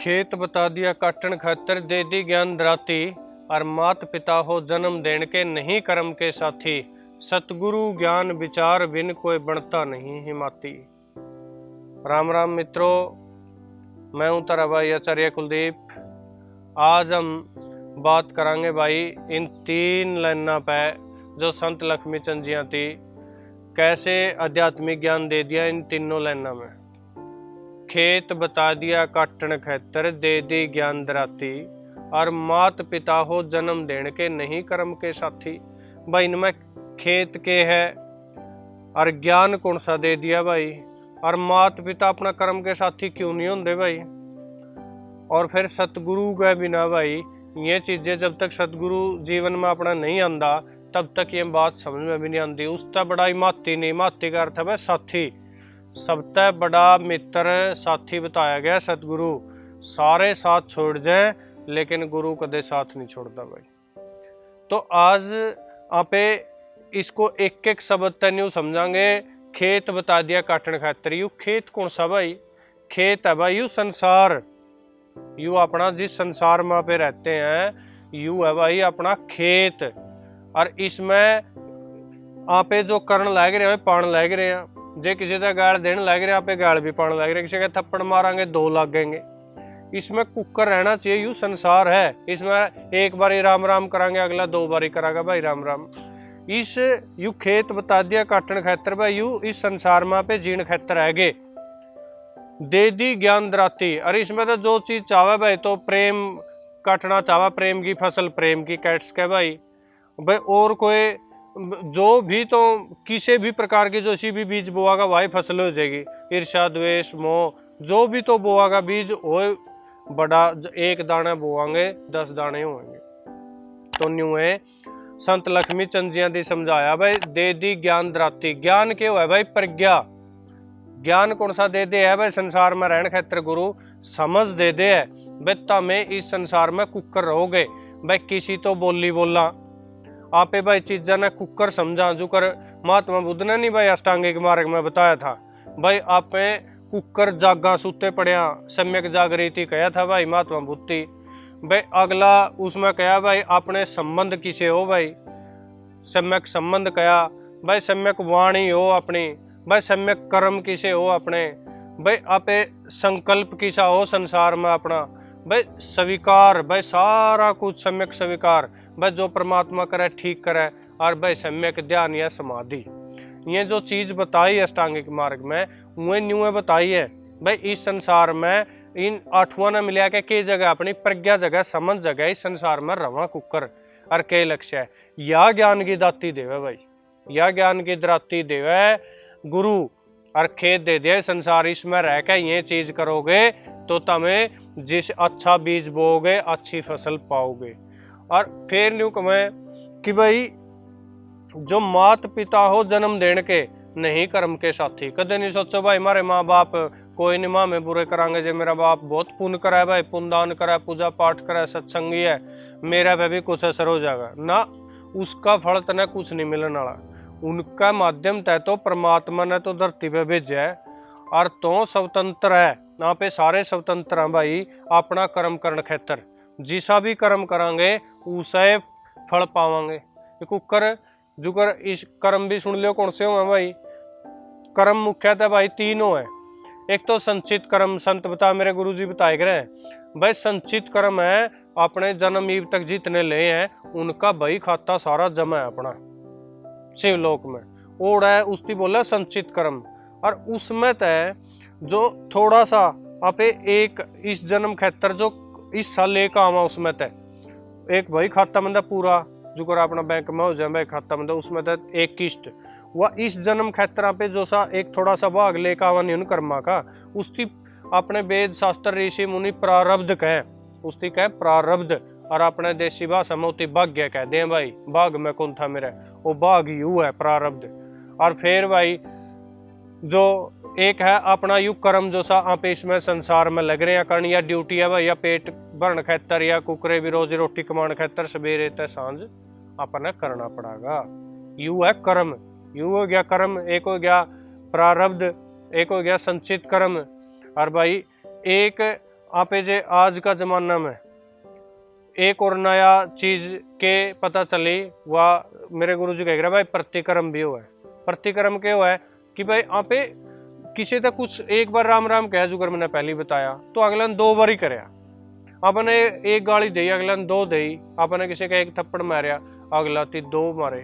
खेत बता दिया काटन खातर, दे दी ज्ञान दराती। और मात पिता हो जन्म देण के, नहीं कर्म के साथी। सतगुरु ज्ञान विचार बिन, कोई बनता नहीं हिमाती। राम राम मित्रों, मैं हूं तारा भाई आचार्य कुलदीप। आज हम बात करांगे भाई इन 3 लाइना पे जो संत लक्ष्मी चंद जी थी, कैसे आध्यात्मिक ज्ञान दे दिया इन तीनों लाइना में। खेत बता दिया काटन खेतर, दे दी ज्ञान दराती। और मात पिता हो जन्म देण के, नहीं कर्म के साथी। भाई इनमें खेत के है और ज्ञान कौन सा दे दिया भाई। और मात पिता अपना कर्म के साथी क्यों नहीं होंगे भाई। और फिर सतगुरु के बिना भाई ये चीजें जब तक सतगुरु जीवन में अपना नहीं आंदा तब तक ये बात समझ में भी नहीं आती। उसका बड़ा ही माती नहीं, माती का अर्थ है साथी। सबसे बड़ा मित्र साथी बताया गया सतगुरु। सारे साथ छोड़ जाए लेकिन गुरु कदे साथ नहीं छोड़ता भाई। तो आज आपे इसको एक एक शब्द तन्यू समझांगे। खेत बता दिया काटन खातर, यू खेत कौन सा भाई। खेत है भाई यू संसार, यू अपना जिस संसार में पे रहते हैं यू है भाई अपना खेत। और इसमें आपे जो करण लाग रहे हैं पान लाग रहे हैं, जे किसी का गाल देने लग रहे आप गाल भी पाने लग रहे, किसी का थप्पड़ मारेंगे 2 लगेंगे। इसमें कुकर रहना चाहिए, यू संसार है। इसमें एक बारी राम राम करांगे, अगला 2 बारी करागा भाई राम राम। इस यू खेत बता दिया काटन खेतर भाई, यू इस संसार में पे जीण खेतर है गे। दे दी ज्ञान दराती। और इसमें तो जो चीज चाहे भाई, तो प्रेम काटना चाहे, प्रेम की फसल प्रेम की कैट्स के भाई। और कोई जो भी तो किसी भी प्रकार की जो सी भी बीज बोआगा भाई फसल हो जाएगी। ईर्ष्या द्वेष मोह जो भी तो बोआगा बीज हो, बड़ा 1 दाना बोआंगे 10 दाने होंगे। तो न्यू है संत लक्ष्मी चंद जी ने समझाया भाई, दे दी ज्ञान दराती। ज्ञान क्यों है भाई, प्रज्ञा। ज्ञान कौन सा दे दे है भाई, संसार में रहने खातिर गुरु समझ दे दे है। बेटा में इस संसार में कुकर रहोगे भाई, किसी तो बोली बोला आपे भाई चीजा ने कुकर समझा। जो कर महात्मा बुद्ध ने नहीं भाई अष्टांगिक मार्ग में बताया था भाई, आपे कुकर जागा सुते पड़िया सम्यक जागृति कहा था भाई महात्मा बुद्धि भाई। अगला उसमें कहा भाई अपने संबंध किसे हो भाई, सम्यक संबंध कहा भाई। सम्यक वाणी हो अपनी भाई, सम्यक कर्म किसे हो अपने भाई। आपे संकल्प किसा हो संसार में अपना भाई। स्वीकार भाई, सारा कुछ सम्यक स्वीकार भाई, जो परमात्मा करे ठीक करे। और भाई सम्यक ध्यान या समाधि, ये जो चीज बताई अष्टांगिक मार्ग में वह न्यू बताई है भाई। इस संसार में इन 8वां ने मिला के जगह अपनी प्रज्ञा जगह समझ जगह इस संसार में रवा कुकर। और के लक्ष्य है या ज्ञान की दाती देवे भाई, या ज्ञान की दराती देवे गुरु। और खेत दे दे संसार, इसमें रह के ये चीज करोगे तो तुम्हें जिस अच्छा बीज बोओगे अच्छी फसल पाओगे। और फिर न्यू कमें कि भाई जो मात पिता हो जन्म देने के, नहीं कर्म के साथी। कदे नहीं सोचो भाई हमारे माँ बाप कोई नहीं माँ में बुरे करांगे, जो मेरा बाप बहुत पुण्य करा है भाई, पुण्य दान करा है, पूजा पाठ करा है, सत्संगी है, मेरा पे भी कुछ असर हो जाएगा ना। उसका फल तने कुछ नहीं मिलने वाला। उनका माध्यम तय तो परमात्मा ने तो धरती पे भेजा है। और तो स्वतंत्र है, यहाँ पे सारे स्वतंत्र हैं भाई अपना कर्म करने खेतर। जिसा भी कर्म करांगे उसे फल पावांगे। कुकर जुकर इस कर्म भी सुन लियो कौन से हो भाई। कर्म मुख्यतः भाई 3 है। एक तो संचित कर्म, संत बता मेरे गुरु जी बताए गए भाई। संचित कर्म है अपने जन्म ईव तक जितने ले हैं उनका भाई खाता सारा जमा है अपना शिवलोक में। ओढ़ है उसकी बोला संचित कर्म। और उसमें तय जो थोड़ा सा आपे एक इस जन्म खेतर जो इस साल लेकर आवा, उसमें तय एक भाई खाता मंदा पूरा जो कर अपना बैंक में हो जाए भाई खाता मंदा, उसमें तय एक किस्त वह इस जन्म खेतर पे जो सा एक थोड़ा सा भाग लेकर आवा नहीं कर्मा का, उसकी अपने वेद शास्त्र ऋषि मुनि प्रारब्ध कहे, उसकी कहे प्रारब्ध। और अपने देसी भाषा में उती भाग्य कह दे भाई, भाग में कौन था मेरा, वो भाग यू है प्रारब्ध। और फिर भाई जो एक है अपना यु कर्म जो सा आप इसमें संसार में लग रहे हैं करनी, या ड्यूटी है भाई, या पेट भरण खेतर, या कुकरे भी रोजी रोटी कमाने खेतर सवेरे तक सांझ अपने करना पड़ेगा। यू है कर्म, यू हो गया कर्म। एक हो गया प्रारब्ध, एक हो गया संचित कर्म। और भाई एक आपे जे आज का जमाना में एक और नया चीज के पता चली, वह मेरे गुरु जी कह रहे भाई प्रतिक्रम भी हुआ है। प्रतिक्रम क्या हुआ है कि भाई आपे किसी तक कुछ एक बार राम राम कह जुगर मैंने पहले बताया तो अगला 2 बार ही कराया। आपने एक गाली दी, अगला 2 दी, आपने किसी का एक थप्पड़ मारिया, अगला 2 मारे,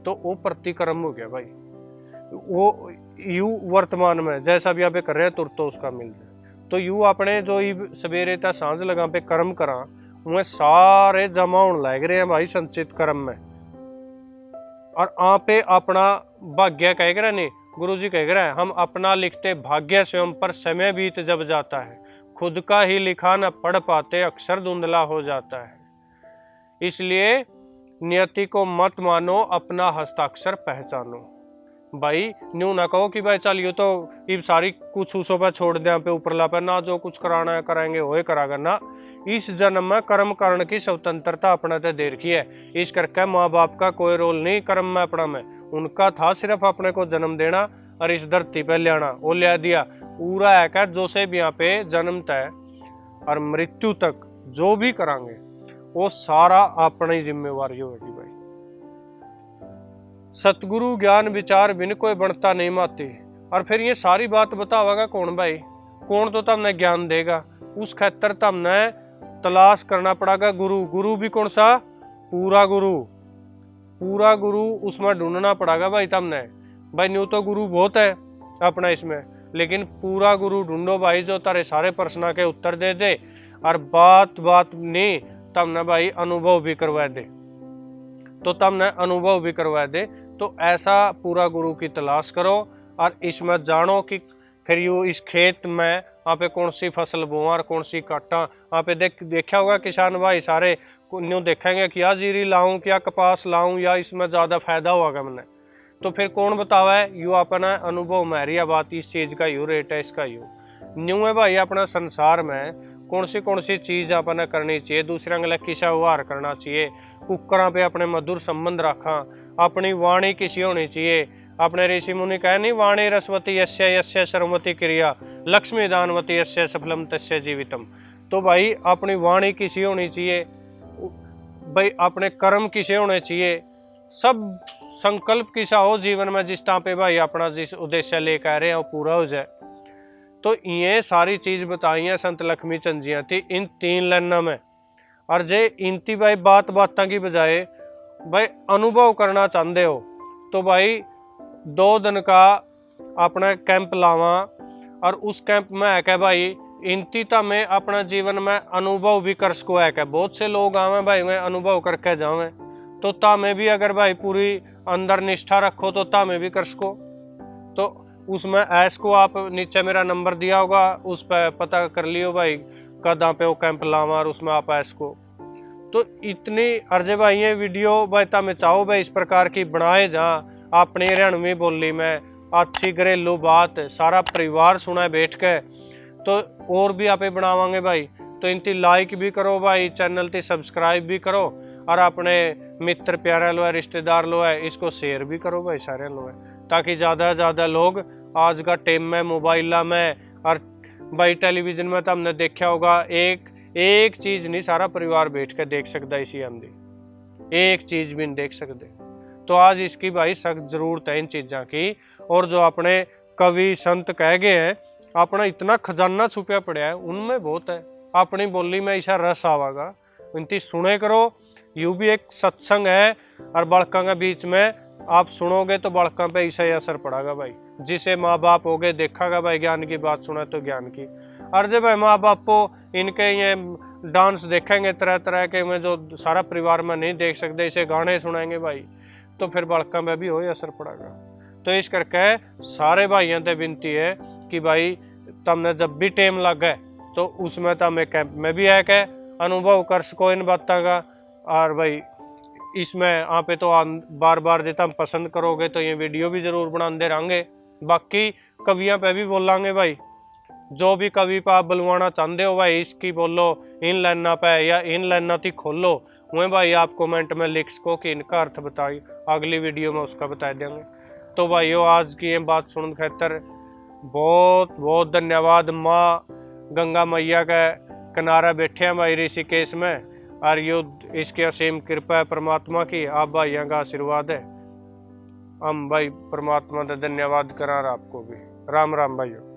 तो वो प्रतिक्रम हो गया भाई। वो यू वर्तमान में जैसा भी आप कर रहे हैं तुरंत उसका मिल जाए। तो यू अपने जो सवेरे था सांझ लगा पे कर्म करा, वह सारे जमा होने लग रहे हैं भाई संचित कर्म में। और आपे अपना भाग्य कह रहे नहीं, गुरु जी कह रहे हैं हम अपना लिखते भाग्य स्वयं पर समय बीत जब जाता है, खुद का ही लिखा न पढ़ पाते अक्षर धुंधला हो जाता है। इसलिए नियति को मत मानो, अपना हस्ताक्षर पहचानो। भाई न्यू ना कहो कि भाई चलियो तो ये सारी कुछ उसों पर छोड़ दे पे ऊपर ला पे ना, जो कुछ कराना है कराएंगे वो करागा ना। इस जन्म में कर्म करने की स्वतंत्रता अपने ते दे रखी है। इस करके माँ बाप का कोई रोल नहीं कर्म में अपना में, उनका था सिर्फ अपने को जन्म देना और इस धरती पे ले आना, वो ले दिया। पूरा है क्या जो से भी यहाँ पे जन्म तय और मृत्यु तक जो भी करांगे वो सारा अपनी जिम्मेवारी होगी भाई। सतगुरु ज्ञान विचार बिन कोई बनता नहीं माती। और फिर ये सारी बात बतावागा कौन भाई, कौन तो तमने ज्ञान देगा, उस खातर तमने तलाश करना पड़ेगा गुरु। गुरु भी कौन सा, पूरा गुरु, पूरा गुरु उसमें ढूंढना पड़ेगा भाई तमने। भाई न्यू तो गुरु बहुत है अपना इसमें, लेकिन पूरा गुरु ढूंढो भाई जो तारे सारे प्रश्न के उत्तर दे दे और बात बात नहीं तमने भाई अनुभव भी करवा दे, तो तमने अनुभव भी करवा दे। तो ऐसा पूरा गुरु की तलाश करो और इसमें जानो कि फिर यू इस खेत में वहाँ पे कौन सी फसल बोआ और कौन सी काटा। वहाँ पे देखा होगा किसान भाई सारे न्यू देखेंगे कि या जीरी लाऊं क्या कपास लाऊं या इसमें ज़्यादा फायदा होगा मैंने। तो फिर कौन बतावा है, यू अपना अनुभव में रही बात, इस चीज़ का यू रेट है इसका यू न्यू है भाई। अपना संसार में कौन सी चीज़ अपने करनी चाहिए, दूसरे अंगल किसा व्यवहार करना चाहिए, कुकरा पे अपने मधुर संबंध रखा, अपनी वाणी किसी होनी चाहिए। अपने ऋषि मुनि कहे नहीं, वाणी रसवती यस्य यस्य सर्वमति क्रिया, लक्ष्मी दानवती यस्य सफलम तस्य जीवितम। तो भाई अपनी वाणी किसी होनी चाहिए भाई, अपने कर्म किसे होने चाहिए, सब संकल्प किसा हो जीवन में जिस टाइम पे भाई अपना जिस उद्देश्य लेकर आ रहे हैं वो पूरा हो जाए। तो ये सारी चीज बताई है संत लक्ष्मी चंद जी थी इन 3 लाइनों में। और जे इनती भाई बात बातों की बजाय भाई अनुभव करना चाहते हो तो भाई 2 दिन का अपना कैंप लावा और उस कैंप में है क्या भाई इनती में अपना जीवन में अनुभव भी कर सको है क्या। बहुत से लोग आवे भाई मैं अनुभव करके जावे, तो तामे भी अगर भाई पूरी अंदर निष्ठा रखो तो तामे भी कर सको। तो उसमें ऐस को आप नीचे मेरा नंबर दिया होगा उस पर पता कर लियो भाई कदा पे वो कैंप लावा और उसमें आप ऐस को। तो इतनी अर्जे भाई ये वीडियो भाई तामे चाहो भाई इस प्रकार की बनाए जहाँ अपनी हरियाणवी बोली में अच्छी घरेलू बात सारा परिवार सुना बैठ के, तो और भी आप बनावांगे भाई। तो इनती लाइक भी करो भाई, चैनल ते सब्सक्राइब भी करो और अपने मित्र प्यारे लो है रिश्तेदार लो है इसको शेयर भी करो भाई सारे लो है, ताकि ज़्यादा से ज़्यादा लोग आज का टाइम में मोबाइल में और भाई टेलीविजन में तो हमने देखा होगा एक चीज़ नहीं सारा परिवार बैठ के देख सकता इसी आंधी, एक चीज़ भी नहीं देख सकते। तो आज इसकी भाई सख्त जरूरत है इन चीज़ों की। और जो अपने कवि संत कह गए हैं अपना इतना खजाना छुपया पड़ा है उनमें बहुत है, अपनी बोली में ऐसा रस आवागा इनती सुने करो। यू भी एक सत्संग है और बालका के बीच में आप सुनोगे तो बालका पे ऐसा ही असर पड़ेगा भाई। जिसे माँ बाप हो गए देखागा भाई ज्ञान की बात सुना तो ज्ञान की, और जब भाई माँ बाप को इनके ये डांस देखेंगे तरह तरह के में जो सारा परिवार में नहीं देख सकते, इसे गाने सुनाएंगे भाई तो फिर बालका में भी वही असर पड़ेगा। तो इस करके सारे भाइयों से विनती है कि भाई तमने जब भी टाइम लगे तो उसमें तमें कैंप में भी है के अनुभव कर सको इन बातों का। और भाई इसमें आप तो बार बार जो तुम पसंद करोगे तो ये वीडियो भी जरूर बनाते रहेंगे। बाकी कवियों पे भी बोलांगे भाई, जो भी कवि पे आप बुलवाना चाहते हो भाई इसकी बोलो इन लाइना पे या इन लाइना थी खोलो वह भाई आप कमेंट में लिख सको कि इनका अर्थ बताइए, अगली वीडियो में उसका बता देंगे। तो भाइयों आज की ये बात सुनने खातर बहुत बहुत धन्यवाद। माँ गंगा मैया का किनारा बैठे हैं भाई ऋषिकेश में, और यो इसकी असीम कृपा है परमात्मा की, आप भाइयों का आशीर्वाद है। हम भाई परमात्मा का धन्यवाद करा आपको भी। राम राम भाइयों।